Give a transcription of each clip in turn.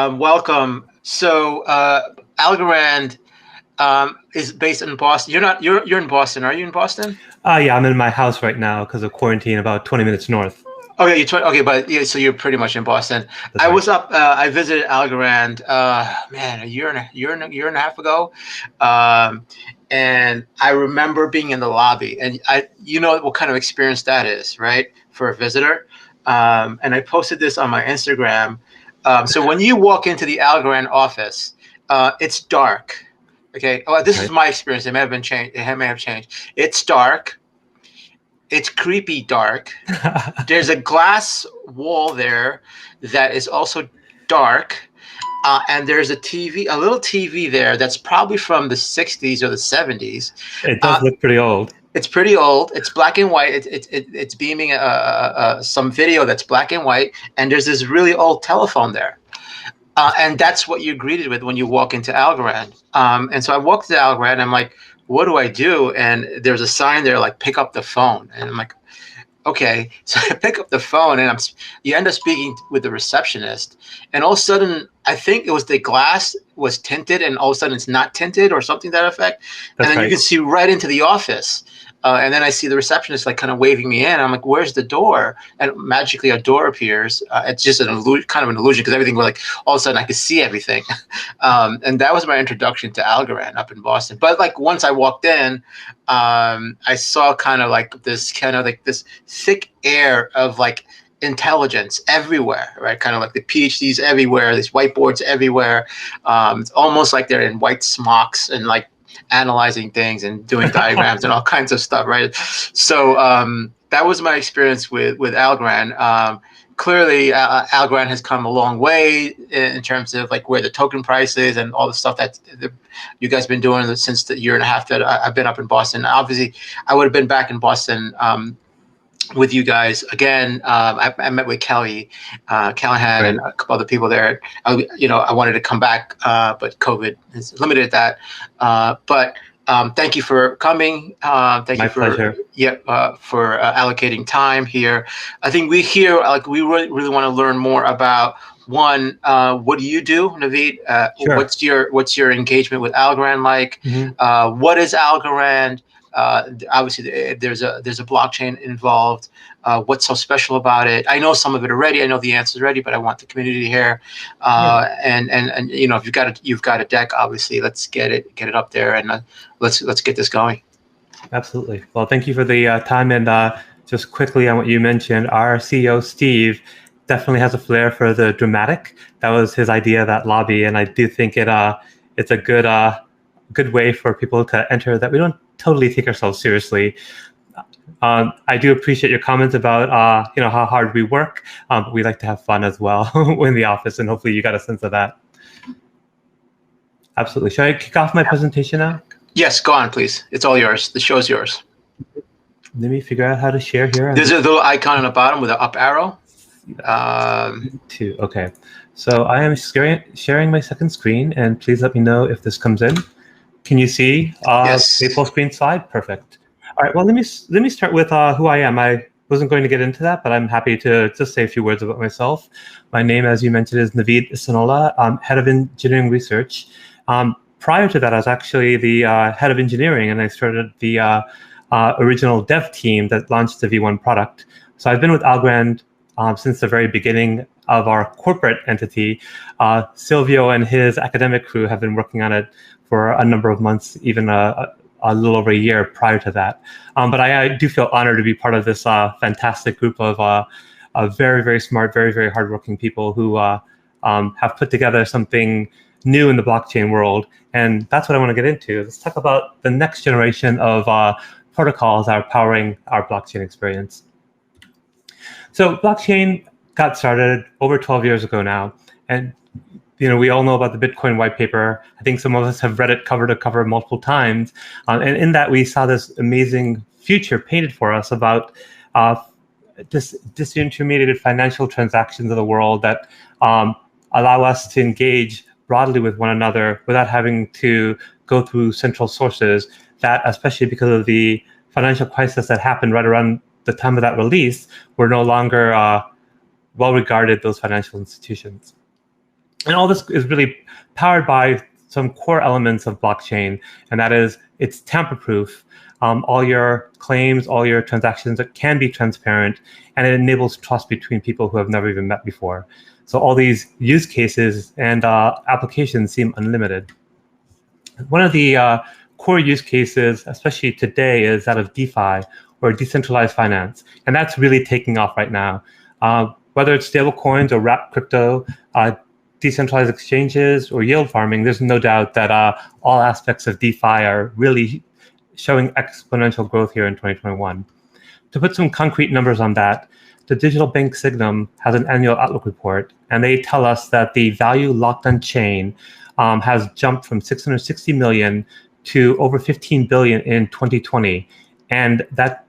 Welcome. So, Algorand is based in Boston. You're in Boston. Are you in Boston? Yeah, I'm in my house right now because of quarantine, about 20 minutes north. Okay, okay, but yeah, so you're pretty much in Boston. That's I right. was up. I visited Algorand. Man, a year and a half ago, um, and I remember being in the lobby, and you know what kind of experience that is, right, for a visitor. And I posted this on my Instagram. So when you walk into the Algorand office, it's dark. Okay. Oh, this is Right. my experience. It may have been changed. It may have changed. It's dark. It's creepy dark. There's a glass wall there that is also dark. And there's a little TV there that's probably from the 60s or the 70s. It does Uh, look pretty old. it's pretty old. It's black and white. It's beaming some video that's black and white. And there's this really old telephone there. And that's what you're greeted with when you walk into Algorand. And so I walked to Algorand and I'm like, what do I do? And there's a sign there like, pick up the phone. And I'm like, okay. So I pick up the phone and you end up speaking with the receptionist. And all of a sudden, I think it was the glass was tinted and all of a sudden it's not tinted or something to that effect. And then That's you right. can see right into the office. And then I see the receptionist like kind of waving me in. I'm like, "Where's the door?" And magically, a door appears. It's just kind of an illusion because everything was like all of a sudden I could see everything. And that was my introduction to Algorand up in Boston. But like once I walked in, I saw kind of like this thick air of like intelligence everywhere, right? Kind of like the PhDs everywhere, these whiteboards everywhere. It's almost like they're in white smocks and like analyzing things and doing diagrams and all kinds of stuff, right? So that was my experience with Algorand. Clearly, Algorand has come a long way in terms of like where the token price is and all the stuff that you guys been doing since the year and a half that I've been up in Boston. Obviously, I would have been back in Boston with you guys again. I met with Kelly Callahan Right. and a couple other people there. I wanted to come back, but COVID has limited that. But thank you for coming. Thank My you for pleasure. for allocating time here. I think we here like we really want to learn more about one. What do you do, Naveed? Sure. What's your engagement with Algorand like? Mhm. What is Algorand? Obviously, there's a blockchain involved. What's so special about it? I know some of it already. I know the answers already, but I want the community here. And if you've got a deck, obviously, let's get it up there and let's get this going. Absolutely. Well, thank you for the time. And just quickly on what you mentioned, our CEO, Steve, definitely has a flair for the dramatic. That was his idea, that lobby. And I do think it's a good way for people to enter that we don't totally take ourselves seriously. I do appreciate your comments about how hard we work. We like to have fun as well in the office, and hopefully you got a sense of that. Absolutely. Should I kick off my presentation now? Yes, go on, please. It's all yours. The show's yours. Let me figure out how to share here. There's a little icon on the bottom with an up arrow. Okay. So I am sharing my second screen, and please let me know if this comes in. Can you see Yes. a full screen slide? Perfect. All right. Well, let me start with who I am. I wasn't going to get into that, but I'm happy to just say a few words about myself. My name, as you mentioned, is Naveed Ihsanullah. I'm head of engineering research. Prior to that, I was actually the head of engineering, and I started the original dev team that launched the V1 product. So I've been with Algorand since the very beginning of our corporate entity. Silvio and his academic crew have been working on it for a number of months, even a little over a year prior to that. But I do feel honored to be part of this fantastic group of very, very smart, very, very hardworking people who have put together something new in the blockchain world. And that's what I want to get into. Let's talk about the next generation of protocols that are powering our blockchain experience. So blockchain got started over 12 years ago now. And we all know about the Bitcoin white paper. I think some of us have read it cover to cover multiple times. And in that, we saw this amazing future painted for us about disintermediated financial transactions of the world that allow us to engage broadly with one another without having to go through central sources that, especially because of the financial crisis that happened right around the time of that release, were no longer well regarded, those financial institutions. And all this is really powered by some core elements of blockchain, and that is it's tamper-proof. All your claims, all your transactions can be transparent, and it enables trust between people who have never even met before. So all these use cases and applications seem unlimited. One of the core use cases, especially today, is that of DeFi, or decentralized finance, and that's really taking off right now. Whether it's stablecoins or wrapped crypto, decentralized exchanges, or yield farming, there's no doubt that all aspects of DeFi are really showing exponential growth here in 2021. To put some concrete numbers on that, the digital bank Signum has an annual outlook report, and they tell us that the value locked on chain has jumped from 660 million to over 15 billion in 2020. And that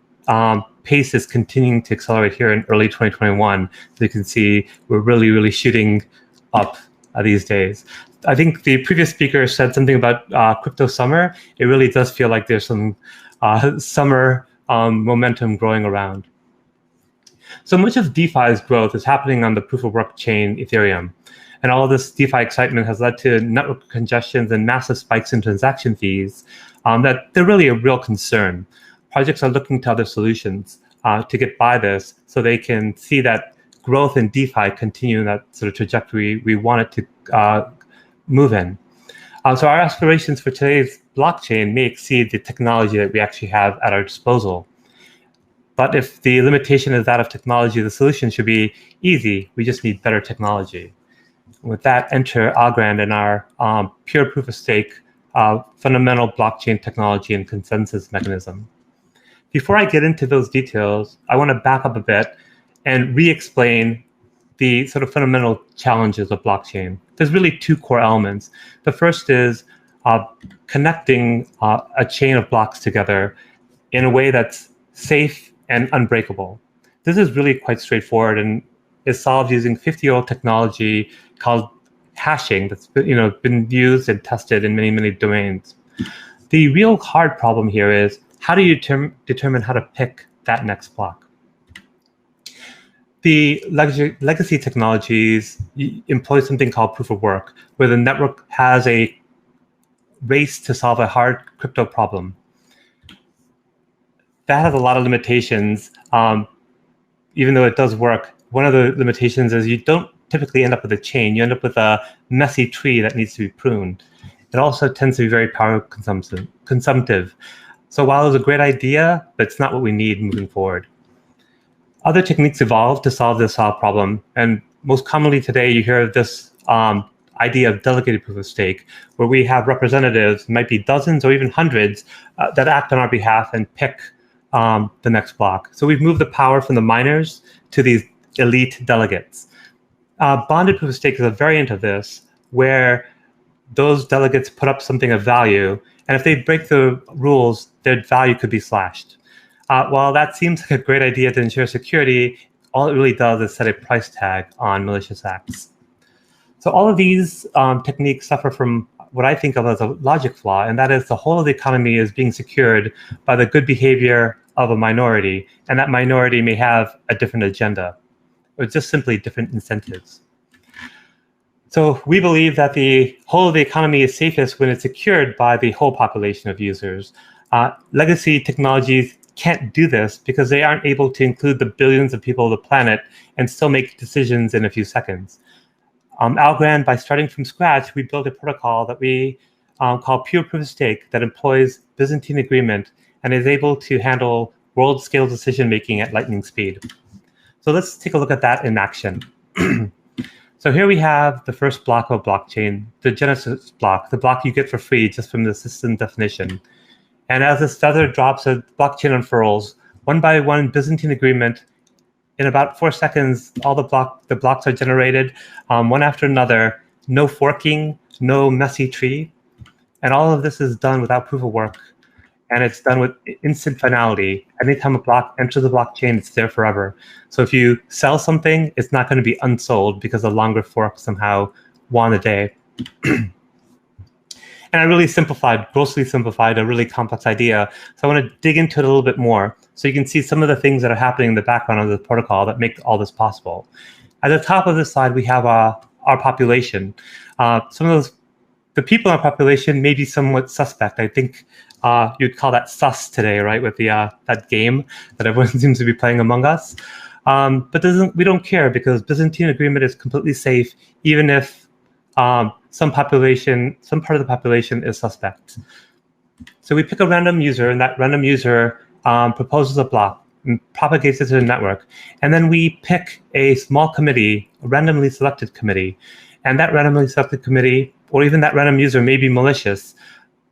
pace is continuing to accelerate here in early 2021. So you can see we're really shooting up these days. I think the previous speaker said something about crypto summer. It really does feel like there's some summer momentum growing around. So much of DeFi's growth is happening on the proof of work chain Ethereum. And all of this DeFi excitement has led to network congestions and massive spikes in transaction fees that they're really a real concern. Projects are looking to other solutions to get by this so they can see that growth in DeFi continue in that sort of trajectory we want it to move in. So our aspirations for today's blockchain may exceed the technology that we actually have at our disposal. But if the limitation is that of technology, the solution should be easy. We just need better technology. With that, enter Algorand and our pure proof of stake fundamental blockchain technology and consensus mechanism. Before I get into those details, I want to back up a bit and re-explain the sort of fundamental challenges of blockchain. There's really two core elements. The first is connecting a chain of blocks together in a way that's safe and unbreakable. This is really quite straightforward and is solved using 50-year-old technology called hashing that's been used and tested in many domains. The real hard problem here is how do you determine how to pick that next block? The legacy technologies employ something called proof of work, where the network has a race to solve a hard crypto problem. That has a lot of limitations. Even though it does work, one of the limitations is you don't typically end up with a chain. You end up with a messy tree that needs to be pruned. It also tends to be very power consumptive. So while it's a great idea, but it's not what we need moving forward. Other techniques evolved to solve this problem, and most commonly today you hear of this idea of delegated proof of stake, where we have representatives, might be dozens or even hundreds, that act on our behalf and pick the next block. So we've moved the power from the miners to these elite delegates. Bonded proof of stake is a variant of this, where those delegates put up something of value, and if they break the rules, their value could be slashed. While that seems like a great idea to ensure security, all it really does is set a price tag on malicious acts. So all of these techniques suffer from what I think of as a logic flaw, and that is the whole of the economy is being secured by the good behavior of a minority, and that minority may have a different agenda, or just simply different incentives. So we believe that the whole of the economy is safest when it's secured by the whole population of users. Legacy technologies can't do this because they aren't able to include the billions of people of the planet and still make decisions in a few seconds. Algorand, by starting from scratch, we built a protocol that we call pure proof of stake that employs Byzantine agreement and is able to handle world-scale decision-making at lightning speed. So let's take a look at that in action. So here we have the first block of blockchain, the Genesis block, the block you get for free just from the system definition. And as this feather drops, a blockchain unfurls. One by one, Byzantine agreement. In about 4 seconds, all the blocks are generated, one after another. No forking, no messy tree. And all of this is done without proof of work. And it's done with instant finality. Anytime a block enters the blockchain, it's there forever. So if you sell something, it's not going to be unsold because the longer fork somehow won the day. And I really grossly simplified a really complex idea. So I want to dig into it a little bit more so you can see some of the things that are happening in the background of the protocol that make all this possible. At the top of this slide, we have our population. Some of the people in our population may be somewhat suspect. I think you'd call that sus today, right? With the that game that everyone seems to be playing among us. But we don't care, because Byzantine agreement is completely safe, even if some part of the population is suspect. So we pick a random user, and that random user proposes a block and propagates it to the network. And then we pick a small committee, a randomly selected committee. And that randomly selected committee, or even that random user, may be malicious.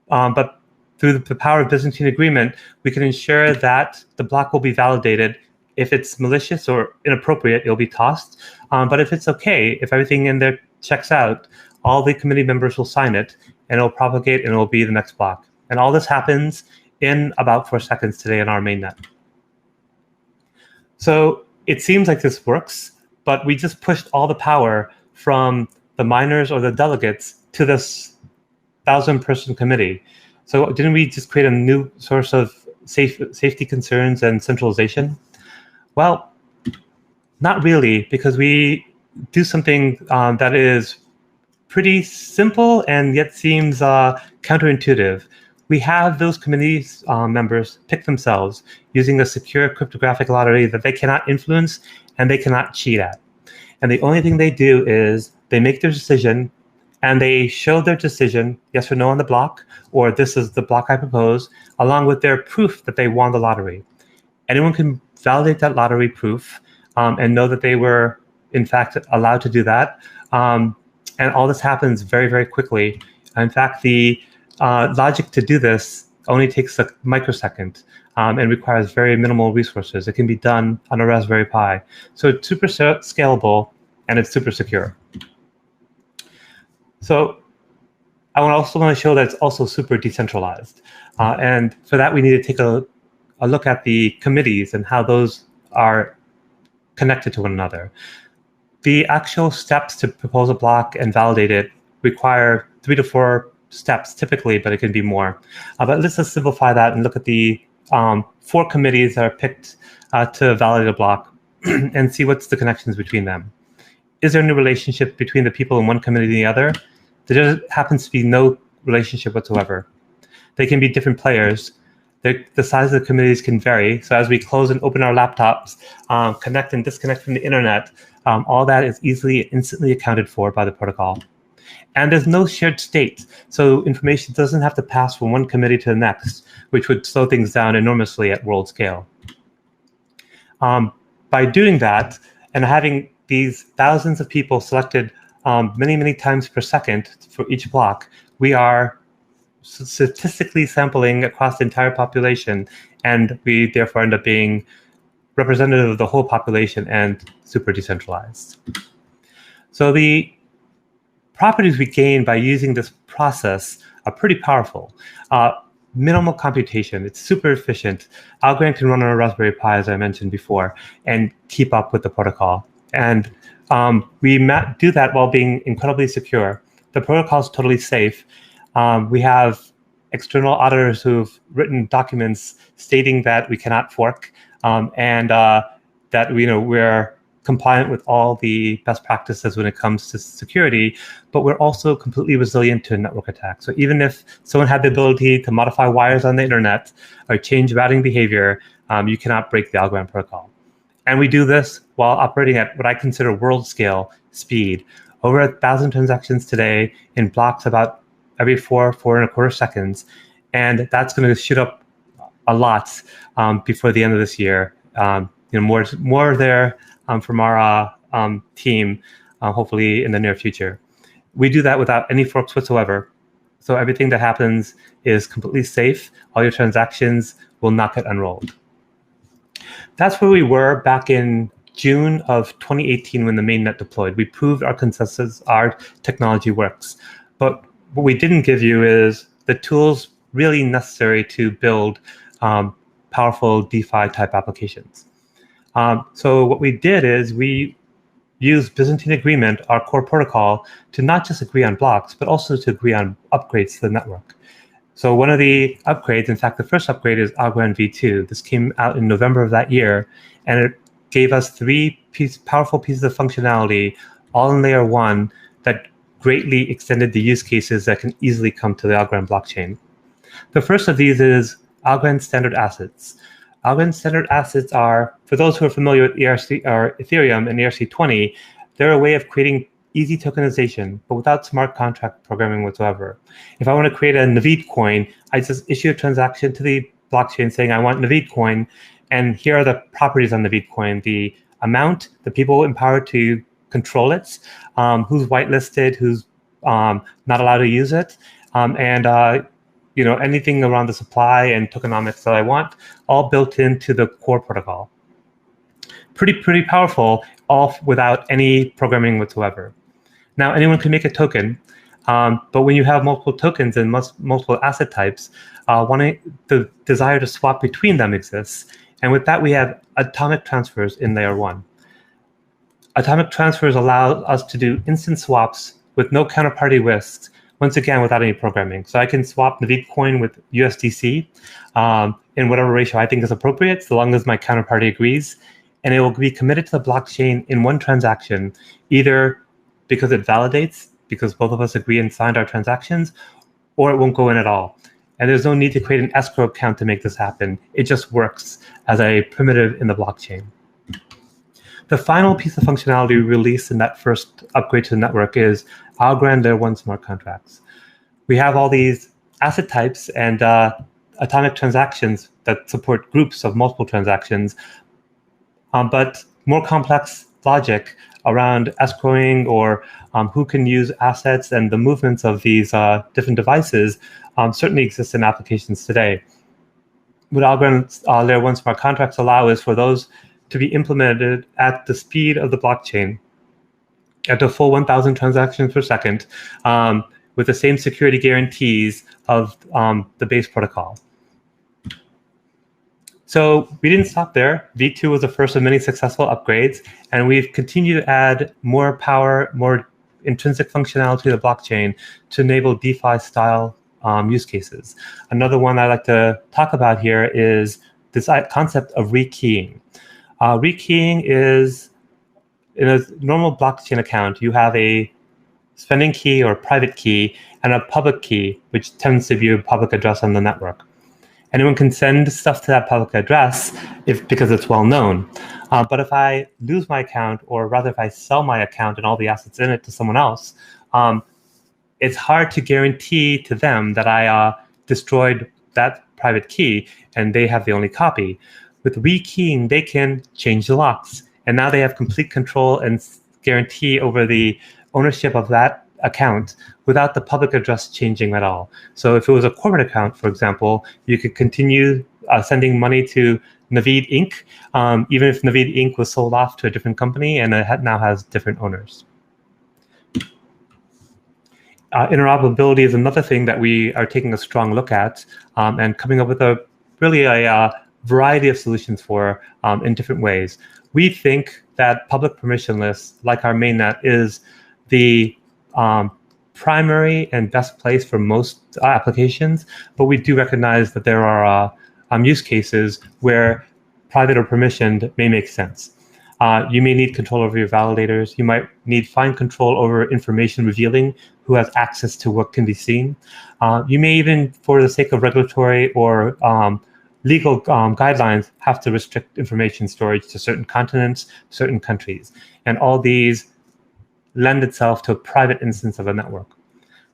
But through the power of Byzantine agreement, we can ensure that the block will be validated. If it's malicious or inappropriate, it'll be tossed. But if it's okay, if everything in there checks out, all the committee members will sign it, and it'll propagate, and it'll be the next block. And all this happens in about 4 seconds today in our mainnet. So it seems like this works, but we just pushed all the power from the miners or the delegates to this 1,000-person committee. So didn't we just create a new source of safety concerns and centralization? Well, not really, because we do something that is pretty simple and yet seems counterintuitive. We have those committees members pick themselves using a secure cryptographic lottery that they cannot influence and they cannot cheat at. And the only thing they do is they make their decision, and they show their decision, yes or no on the block, or this is the block I propose, along with their proof that they won the lottery. Anyone can validate that lottery proof and know that they were, in fact, allowed to do that. And all this happens very, very quickly. In fact, the logic to do this only takes a microsecond and requires very minimal resources. It can be done on a Raspberry Pi. So it's super scalable, and it's super secure. So I also want to show that it's also super decentralized. And for that, we need to take a look at the committees and how those are connected to one another. The actual steps to propose a block and validate it require 3 to 4 steps typically, but it can be more. But let's just simplify that and look at the 4 committees that are picked to validate a block and see what's the connections between them. Is there any relationship between the people in one committee and the other? There happens to be no relationship whatsoever. They can be different players. The size of the committees can vary. So as we close and open our laptops, connect and disconnect from the internet, all that is easily and instantly accounted for by the protocol. And there's no shared state. So information doesn't have to pass from one committee to the next, which would slow things down enormously at world scale. By doing that and having these thousands of people selected many, many times per second for each block, we are statistically sampling across the entire population, and we therefore end up being representative of the whole population and super decentralized. So the properties we gain by using this process are pretty powerful. Minimal computation, it's super efficient. Algorand can run on a Raspberry Pi, as I mentioned before, and keep up with the protocol. And we do that while being incredibly secure. The protocol is totally safe. We have external auditors who've written documents stating that we cannot fork and that we're compliant with all the best practices when it comes to security, but we're also completely resilient to a network attack. So even if someone had the ability to modify wires on the internet or change routing behavior, you cannot break the Algorand protocol. And we do this while operating at what I consider world scale speed. Over 1,000 transactions today in blocks about every 4.25 seconds. And that's going to shoot up a lot before the end of this year. More there from our team, hopefully in the near future. We do that without any forks whatsoever. So everything that happens is completely safe. All your transactions will not get unrolled. That's where we were back in June of 2018 when the mainnet deployed. We proved our consensus, our technology works. But what we didn't give you is the tools really necessary to build powerful DeFi type applications. So what we did is we used Byzantine agreement, our core protocol, to not just agree on blocks, but also to agree on upgrades to the network. So one of the upgrades, in fact, the first upgrade is Algorand v2. This came out in November of that year, and it gave us 3 powerful pieces of functionality, all in layer 1, that greatly extended the use cases that can easily come to the Algorand blockchain. The first of these is Algorand standard assets. Algorand standard assets are, for those who are familiar with ERC or Ethereum and ERC20, they're a way of creating easy tokenization, but without smart contract programming whatsoever. If I want to create a Naveed coin, I just issue a transaction to the blockchain saying I want Naveed coin, and here are the properties on Naveed coin: the amount, the people empowered to control it, who's whitelisted, who's not allowed to use it, and anything around the supply and tokenomics that I want, all built into the core protocol. Pretty powerful, all without any programming whatsoever. Now, anyone can make a token, but when you have multiple tokens and multiple asset types, the desire to swap between them exists. And with that, we have atomic transfers in layer 1. Atomic transfers allow us to do instant swaps with no counterparty risks, once again, without any programming. So I can swap Naveed coin with USDC in whatever ratio I think is appropriate, so long as my counterparty agrees. And it will be committed to the blockchain in one transaction, either because it validates, because both of us agree and signed our transactions, or it won't go in at all. And there's no need to create an escrow account to make this happen. It just works as a primitive in the blockchain. The final piece of functionality we released in that first upgrade to the network is Algorand Layer 1 smart contracts. We have all these asset types and atomic transactions that support groups of multiple transactions, but more complex logic around escrowing or who can use assets and the movements of these different devices certainly exists in applications today. What Algorand Layer 1 smart contracts allow is for those to be implemented at the speed of the blockchain, at the full 1,000 transactions per second, with the same security guarantees of the base protocol. So we didn't stop there. V2 was the first of many successful upgrades, and we've continued to add more power, more intrinsic functionality to the blockchain to enable DeFi-style use cases. Another one I like to talk about here is this concept of rekeying. Rekeying is, in a normal blockchain account, you have a spending key or private key and a public key, which tends to be a public address on the network. Anyone can send stuff to that public address because it's well known. But if I lose my account, or rather if I sell my account and all the assets in it to someone else, it's hard to guarantee to them that I destroyed that private key and they have the only copy. With rekeying, they can change the locks. And now they have complete control and guarantee over the ownership of that account without the public address changing at all. So if it was a corporate account, for example, you could continue sending money to Naveed Inc., even if Naveed Inc. was sold off to a different company and it now has different owners. Interoperability is another thing that we are taking a strong look at and coming up with a variety of solutions for in different ways. We think that public permissionless, like our mainnet, is the primary and best place for most applications, but we do recognize that there are use cases where private or permissioned may make sense. You may need control over your validators. You might need fine control over information revealing who has access to what can be seen. You may even, for the sake of regulatory or legal guidelines, have to restrict information storage to certain continents, certain countries. And all these lend itself to a private instance of a network.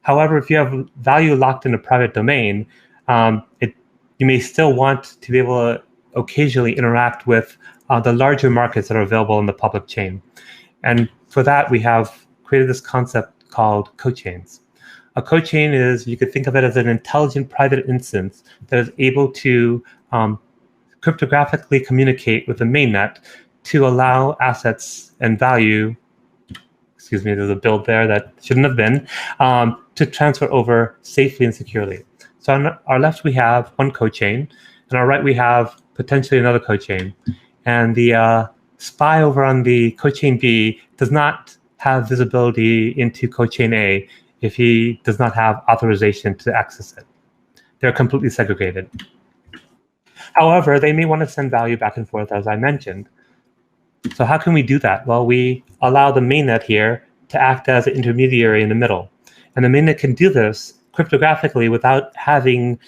However, if you have value locked in a private domain, you may still want to be able to occasionally interact with the larger markets that are available in the public chain. And for that, we have created this concept called cochains. A cochain is, you could think of it as an intelligent private instance that is able to cryptographically communicate with the mainnet to allow assets and value, excuse me, there's a build there that shouldn't have been, to transfer over safely and securely. So on our left, we have one cochain, and on our right, we have potentially another cochain. And the spy over on the cochain B does not have visibility into cochain A if he does not have authorization to access it. They're completely segregated. However, they may want to send value back and forth, as I mentioned. So how can we do that? Well, we allow the mainnet here to act as an intermediary in the middle. And the mainnet can do this cryptographically without having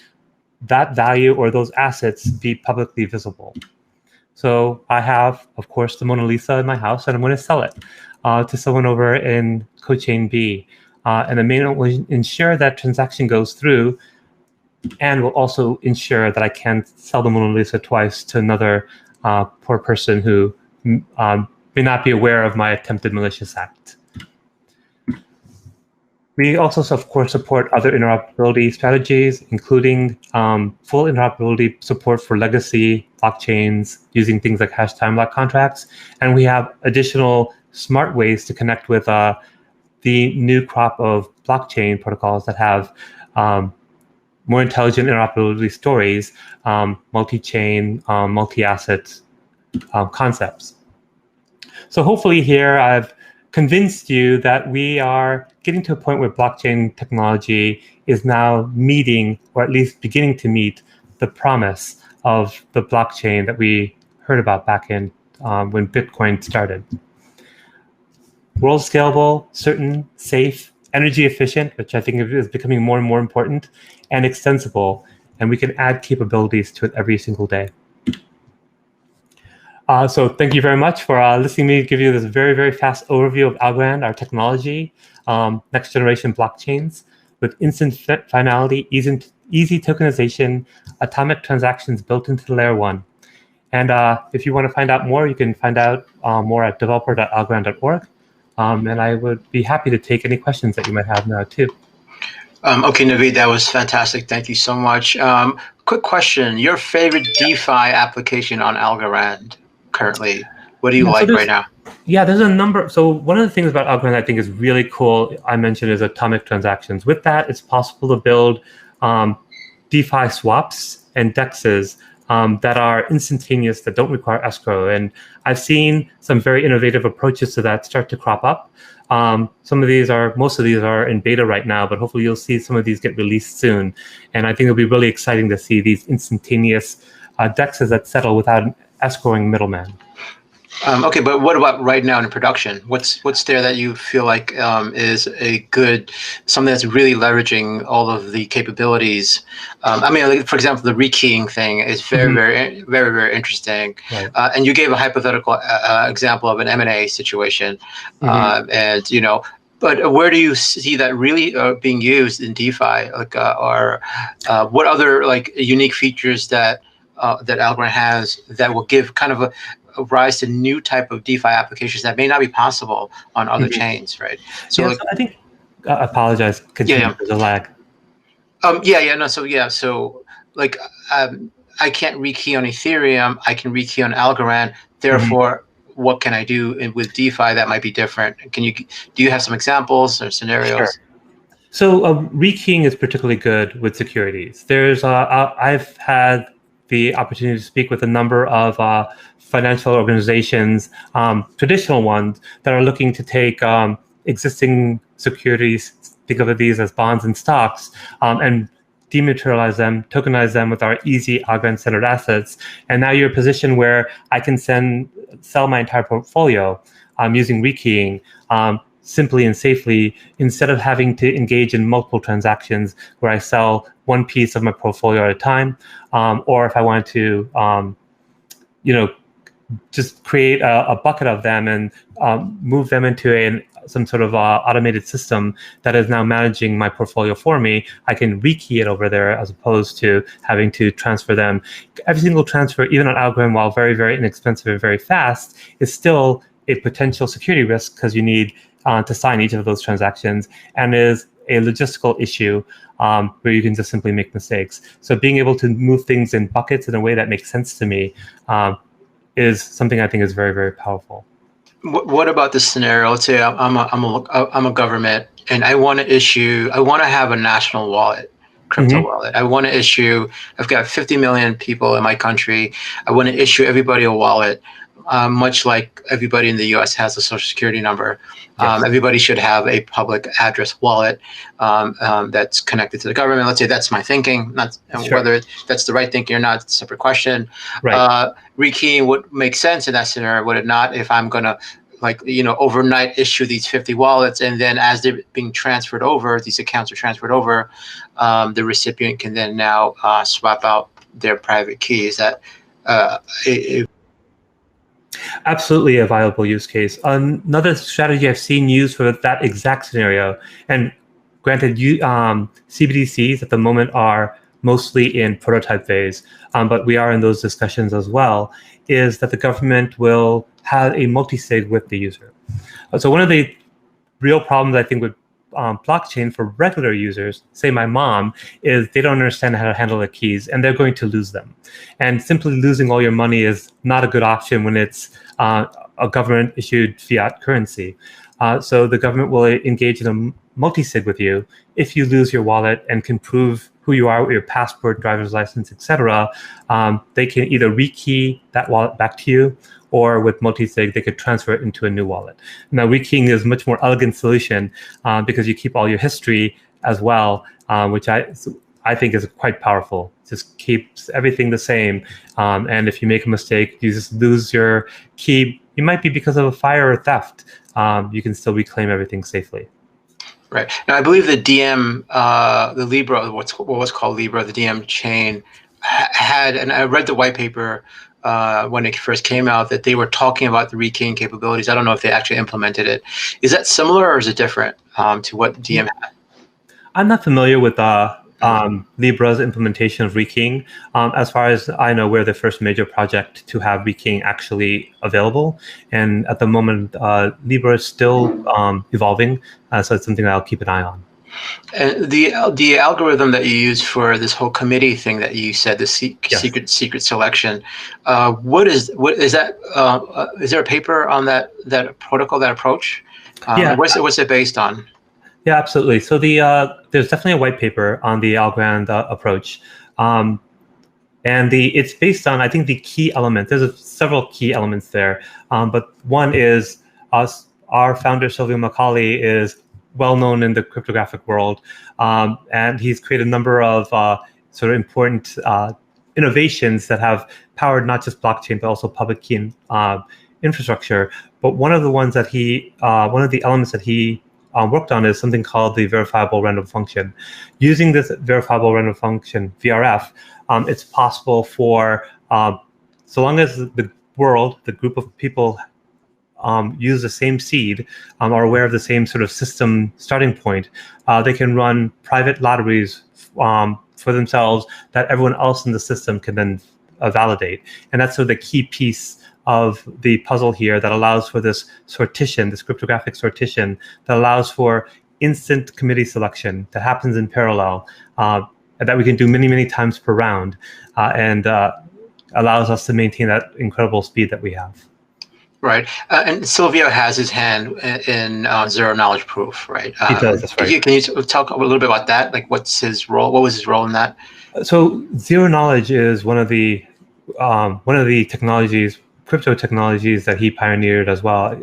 that value or those assets be publicly visible. So I have, of course, the Mona Lisa in my house, and I'm going to sell it to someone over in cochain B. And the mainnet will ensure that transaction goes through, and will also ensure that I can't sell the Mona Lisa twice to another poor person who may not be aware of my attempted malicious act. We also, of course, support other interoperability strategies, including full interoperability support for legacy blockchains using things like hash time lock contracts. And we have additional smart ways to connect with the new crop of blockchain protocols that have more intelligent interoperability stories, multi-chain, multi-asset concepts. So hopefully here I've convinced you that we are getting to a point where blockchain technology is now meeting, or at least beginning to meet, the promise of the blockchain that we heard about back in when Bitcoin started. World scalable, certain, safe, energy efficient, which I think is becoming more and more important, and extensible, and we can add capabilities to it every single day. So thank you very much for listening to me give you this very, very fast overview of Algorand, our technology, next generation blockchains with instant finality, easy tokenization, atomic transactions built into the layer 1. And if you want to find out more, you can find out more at developer.algorand.org. And I would be happy to take any questions that you might have now too. Okay, Naveed, that was fantastic. Thank you so much. Quick question, your favorite DeFi application on Algorand currently? What do you like right now? Yeah, there's a number. So one of the things about Algorand I think is really cool, I mentioned, is atomic transactions. With that, it's possible to build DeFi swaps and DEXs that are instantaneous, that don't require escrow. And I've seen some very innovative approaches to that start to crop up. Most of these are in beta right now, but hopefully you'll see some of these get released soon. And I think it'll be really exciting to see these instantaneous DEXs that settle without an escrowing middleman. Okay, but what about right now in production? What's there that you feel like is something that's really leveraging all of the capabilities? I mean, like, for example, the rekeying thing is very interesting. Right. And you gave a hypothetical example of an M&A situation, and you know. But where do you see that really being used in DeFi? Like, or what other like unique features that Algorand has that will give kind of a rise to new type of DeFi applications that may not be possible on other chains, right? So, yeah, like, so I think, I apologize, continue, there's a lag. So like, I can't rekey on Ethereum, I can rekey on Algorand, therefore, what can I do with DeFi that might be different? Do you have some examples or scenarios? Sure. So rekeying is particularly good with securities. There's, I've had the opportunity to speak with a number of financial organizations, traditional ones, that are looking to take existing securities, think of these as bonds and stocks, and dematerialize them, tokenize them with our easy Algorand-centered assets. And now you're in a position where I can sell my entire portfolio using rekeying simply and safely, instead of having to engage in multiple transactions where I sell one piece of my portfolio at a time, or if I wanted to, just create a bucket of them and move them into some sort of automated system that is now managing my portfolio for me, I can rekey it over there as opposed to having to transfer them. Every single transfer, even on Algorand, while very, very inexpensive and very fast, is still a potential security risk because you need to sign each of those transactions, and is a logistical issue where you can just simply make mistakes. So being able to move things in buckets in a way that makes sense to me is something I think is very, very powerful. What about this scenario? Let's say I'm a government and I want to have a national wallet, crypto wallet. I've got 50 million people in my country. I want to issue everybody a wallet. much like everybody in the U.S. has a social security number. Yes. Everybody should have a public address wallet that's connected to the government. Let's say that's my thinking. Not Sure. whether that's the right thinking or not, it's a separate question. Right. Rekeying would make sense in that scenario, would it not? If I'm going to overnight issue these 50 wallets, and then as they're being transferred over, these accounts are transferred over, the recipient can then now swap out their private key. Is that absolutely a viable use case? Another strategy I've seen used for that exact scenario, and granted, CBDCs at the moment are mostly in prototype phase, but we are in those discussions as well, is that the government will have a multi-sig with the user. So one of the real problems I think with blockchain for regular users, say my mom, is they don't understand how to handle the keys and they're going to lose them. And simply losing all your money is not a good option when it's a government-issued fiat currency. So the government will engage in a multi-sig with you. If you lose your wallet and can prove who you are with your passport, driver's license, etc., they can either rekey that wallet back to you, or with multi-sig, they could transfer it into a new wallet. Now, rekeying is a much more elegant solution because you keep all your history as well, which I think is quite powerful. Just keeps everything the same. And if you make a mistake, you just lose your key. It might be because of a fire or theft. You can still reclaim everything safely. Right. Now, I believe the DM, the Libra, what was called Libra, the DM chain, had, and I read the white paper when it first came out, that they were talking about the rekeying capabilities. I don't know if they actually implemented it. Is that similar or is it different to what DM had? I'm not familiar with Libra's implementation of rekeying. As far as I know, we're the first major project to have rekeying actually available. And at the moment, Libra is still evolving. So it's something that I'll keep an eye on. And the algorithm that you use for this whole committee thing that you said, the Yes. secret selection, what is that? Is there a paper on that protocol, that approach? Yeah. What's it based on? Yeah, absolutely. So there's definitely a white paper on the Algorand approach, and it's based on, I think, the key element. There's several key elements there, but one is our founder Silvio Macaulay is well known in the cryptographic world, and he's created a number of sort of important innovations that have powered not just blockchain but also public key infrastructure. But one of the elements that he worked on is something called the verifiable random function. Using this verifiable random function, VRF, it's possible for, so long as the group of people use the same seed, are aware of the same sort of system starting point, they can run private lotteries for themselves that everyone else in the system can then validate. And that's sort of the key piece of the puzzle here that allows for this sortition, this cryptographic sortition, that allows for instant committee selection that happens in parallel, that we can do many, many times per round, and allows us to maintain that incredible speed that we have. Right. And Silvio has his hand in zero knowledge proof, right? He does, that's right. Can you talk a little bit about that? Like, what's his role? What was his role in that? So zero knowledge is one of the technologies, crypto technologies, that he pioneered as well.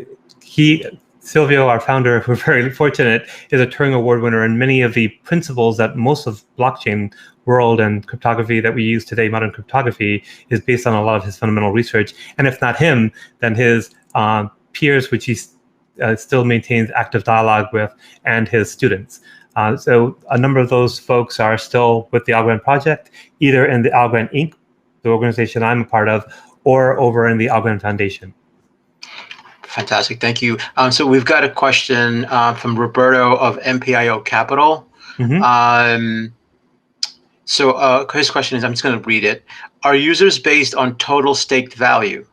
Silvio, our founder, we're very fortunate, is a Turing Award winner, and many of the principles that most of blockchain world and cryptography that we use today, modern cryptography, is based on a lot of his fundamental research. And if not him, then his peers, which he still maintains active dialogue with, and his students. So a number of those folks are still with the Algorand project, either in the Algorand Inc., the organization I'm a part of, or over in the Algorand Foundation. Fantastic, thank you. So we've got a question from Roberto of MPIO Capital. Mm-hmm. So his question is, I'm just going to read it. Are users based on total staked value?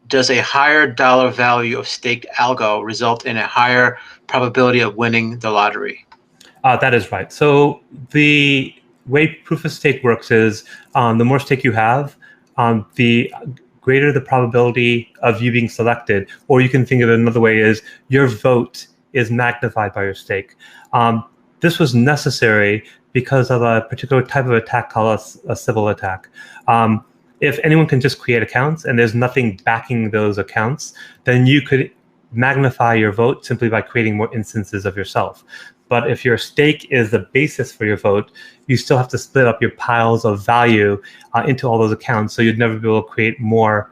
Does a higher dollar value of staked algo result in a higher probability of winning the lottery? That is right. So the way proof of stake works is the more stake you have, the greater the probability of you being selected. Or you can think of it another way, is your vote is magnified by your stake. This was necessary because of a particular type of attack called a Sybil attack. if anyone can just create accounts and there's nothing backing those accounts, then you could magnify your vote simply by creating more instances of yourself. But if your stake is the basis for your vote, you still have to split up your piles of value into all those accounts. So you'd never be able to create more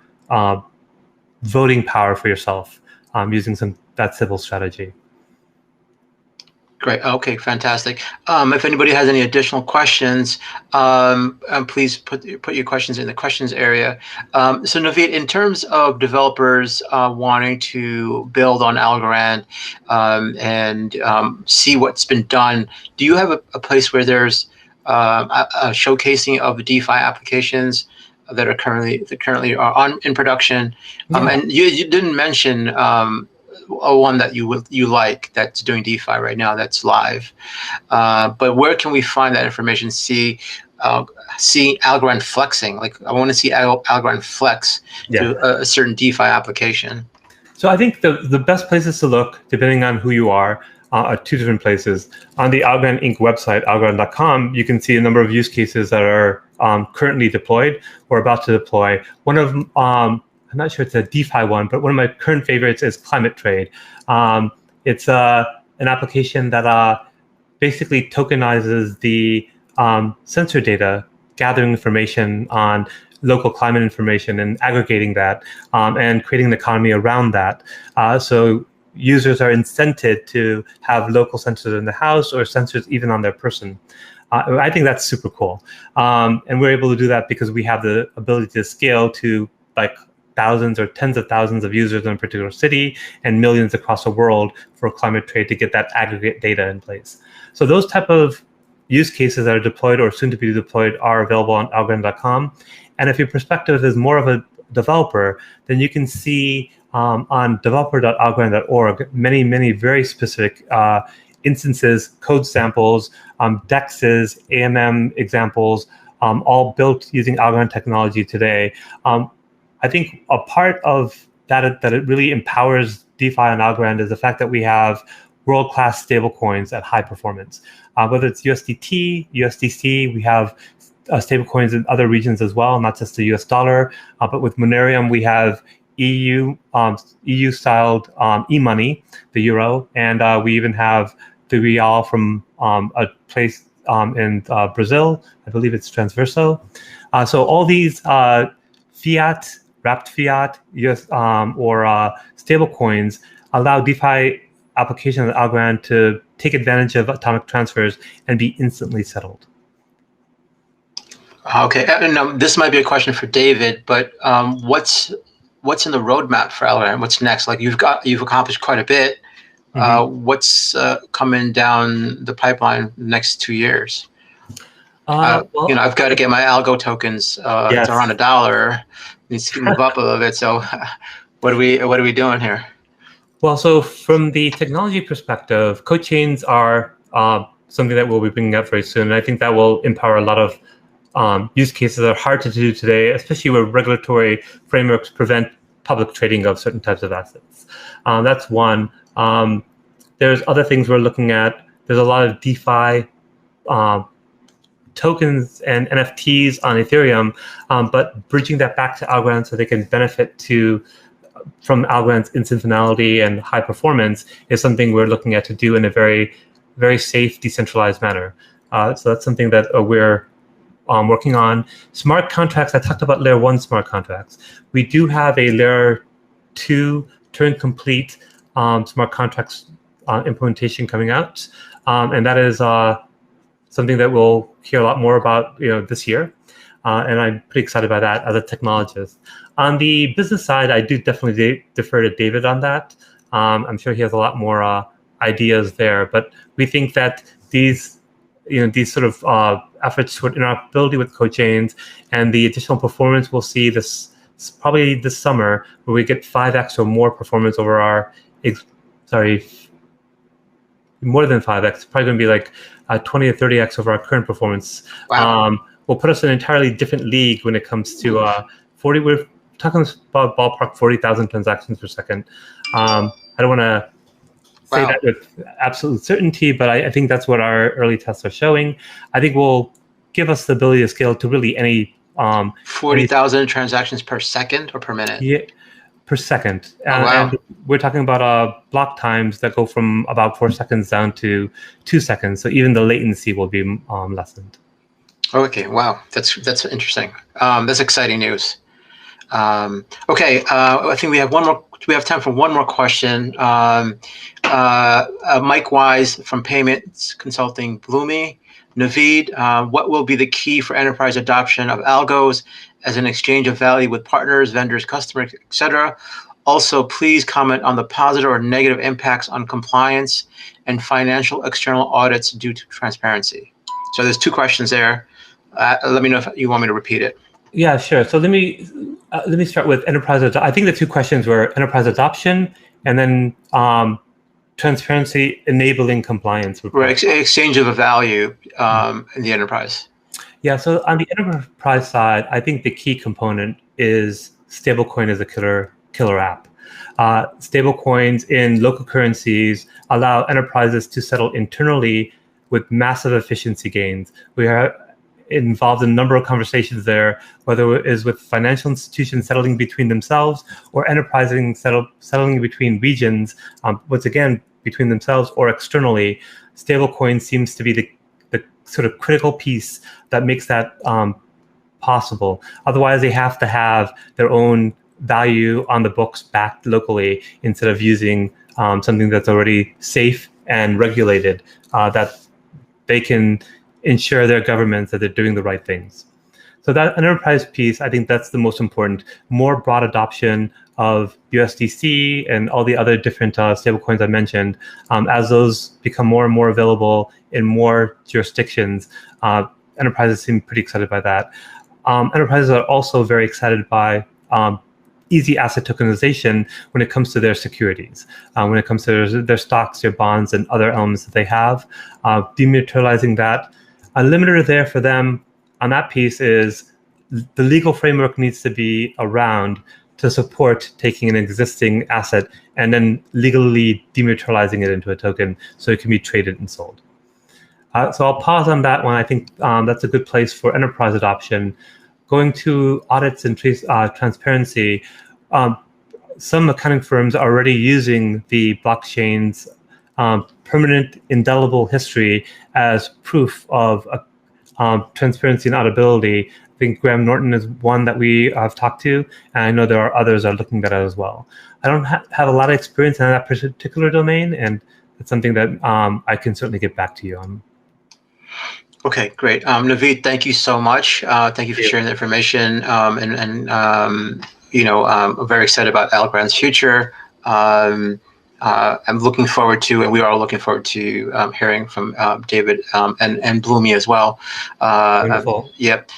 voting power for yourself using that simple strategy. Great. Okay, fantastic. If anybody has any additional questions, please put your questions in the questions area. So Naveed, in terms of developers wanting to build on Algorand and see what's been done, do you have a place where there's a showcasing of the DeFi applications that are currently are in production? Yeah. And you didn't mention one that you like that's doing DeFi right now that's live, but where can we find that information? See Algorand flexing. Like I want to see Algorand flex to a certain DeFi application. So I think the best places to look, depending on who you are two different places. On the Algorand Inc. website, algorand.com, you can see a number of use cases that are currently deployed or about to deploy. One of them, I'm not sure it's a DeFi one, but one of my current favorites is Climate Trade. It's an application that basically tokenizes the sensor data, gathering information on local climate information and aggregating that and creating an economy around that. So users are incented to have local sensors in the house or sensors even on their person. I think that's super cool. And we're able to do that because we have the ability to scale to like thousands or tens of thousands of users in a particular city and millions across the world for Climate Trade to get that aggregate data in place. So those type of use cases that are deployed or soon to be deployed are available on algorand.com. And if your perspective is more of a developer, then you can see on developer.algorand.org many very specific instances, code samples, DEXs, AMM examples, all built using Algorand technology today. I think a part of that it really empowers DeFi on Algorand is the fact that we have world-class stablecoins at high performance. Whether it's USDT, USDC, we have stablecoins in other regions as well, not just the US dollar. But with Monerium, we have EU-styled e-money, the euro, and we even have the real from a place in Brazil. I believe it's Transverso. So all these fiat, wrapped fiat, US or stable coins allow DeFi applications of Algorand to take advantage of atomic transfers and be instantly settled. Okay, and this might be a question for David, but what's in the roadmap for Algorand? What's next? Like you've accomplished quite a bit. What's coming down the pipeline the next 2 years? Well, I've got to get my algo tokens yes. to around $1. Needs to move up a little bit. So, what are we doing here? Well, so from the technology perspective, code chains are something that we'll be bringing up very soon. And I think that will empower a lot of use cases that are hard to do today, especially where regulatory frameworks prevent public trading of certain types of assets. That's one. There's other things we're looking at. There's a lot of DeFi tokens and NFTs on Ethereum, but bridging that back to Algorand so they can benefit from Algorand's instant finality and high performance is something we're looking at to do in a very, very safe, decentralized manner. So that's something that we're working on. Smart contracts, I talked about layer 1 smart contracts. We do have a layer 2 Turing complete smart contracts implementation coming out. And that is something that we'll hear a lot more about this year. And I'm pretty excited by that as a technologist. On the business side, I do definitely defer to David on that. I'm sure he has a lot more ideas there, but we think that these sort of efforts toward interoperability with code chains and the additional performance we'll see probably this summer, where we get 5x or more performance over our, more than 5x, it's probably going to be like 20 or 30x over our current performance. Wow. Will put us in an entirely different league when it comes to we're talking about ballpark 40,000 transactions per second. I don't want to say that with absolute certainty, but I think that's what our early tests are showing. I think will give us the ability to scale to really any 40,000 transactions per second or per minute? Yeah, per second. Oh, wow. And we're talking about block times that go from about 4 seconds down to 2 seconds. So even the latency will be lessened. Okay, wow, that's interesting. That's exciting news. Okay, I think we have one more. We have time for one more question. Mike Wise from Payments Consulting, Bloomy. Naveed, what will be the key for enterprise adoption of algos as an exchange of value with partners, vendors, customers, etc.? Also, please comment on the positive or negative impacts on compliance and financial external audits due to transparency. So there's 2 questions there. Let me know if you want me to repeat it. Yeah, sure. So let me start with enterprise. I think the 2 questions were enterprise adoption and then transparency enabling compliance. Right, exchange of a value in the enterprise. Yeah, so on the enterprise side, I think the key component is stablecoin as a killer app. Stablecoins in local currencies allow enterprises to settle internally with massive efficiency gains. We are involved in a number of conversations there, whether it is with financial institutions settling between themselves or enterprising settling between regions, once again, between themselves or externally. Stablecoin seems to be the sort of critical piece that makes that possible. Otherwise, they have to have their own value on the books backed locally instead of using something that's already safe and regulated, that they can ensure their governments that they're doing the right things. So that enterprise piece, I think that's the most important. More broad adoption of USDC and all the other different stablecoins I mentioned, as those become more and more available in more jurisdictions, enterprises seem pretty excited by that. Enterprises are also very excited by easy asset tokenization when it comes to their securities, when it comes to their stocks, their bonds, and other elements that they have. Dematerializing that. A limiter there for them on that piece is the legal framework needs to be around to support taking an existing asset and then legally dematerializing it into a token so it can be traded and sold. So I'll pause on that one. I think that's a good place for enterprise adoption. Going to audits and transparency, some accounting firms are already using the blockchain's permanent indelible history as proof of transparency and auditability. I think Graham Norton is one that we have talked to, and I know there are others that are looking at that as well. I don't have a lot of experience in that particular domain, and it's something that I can certainly get back to you on. Okay, great. Naveed, thank you so much. Thank you for sharing the information, you know, I'm very excited about Algorand's future. I'm looking forward to, and we are looking forward to hearing from David and Bloomy as well. Wonderful. Yep.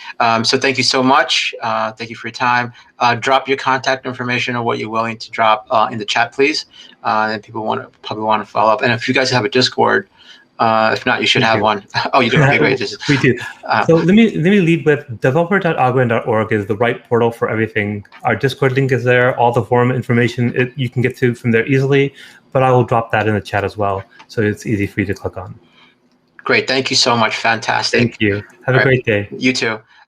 So thank you so much. Thank you for your time. Drop your contact information or what you're willing to drop in the chat, please. And people probably want to follow up. And if you guys have a Discord, if not, you should have one. Oh, you do? Okay, great. We do. So let me lead with developer.algorand.org is the right portal for everything. Our Discord link is there. All the forum information you can get to from there easily, but I will drop that in the chat as well, so it's easy for you to click on. Great. Thank you so much. Fantastic. Thank you. Have a great day. You too.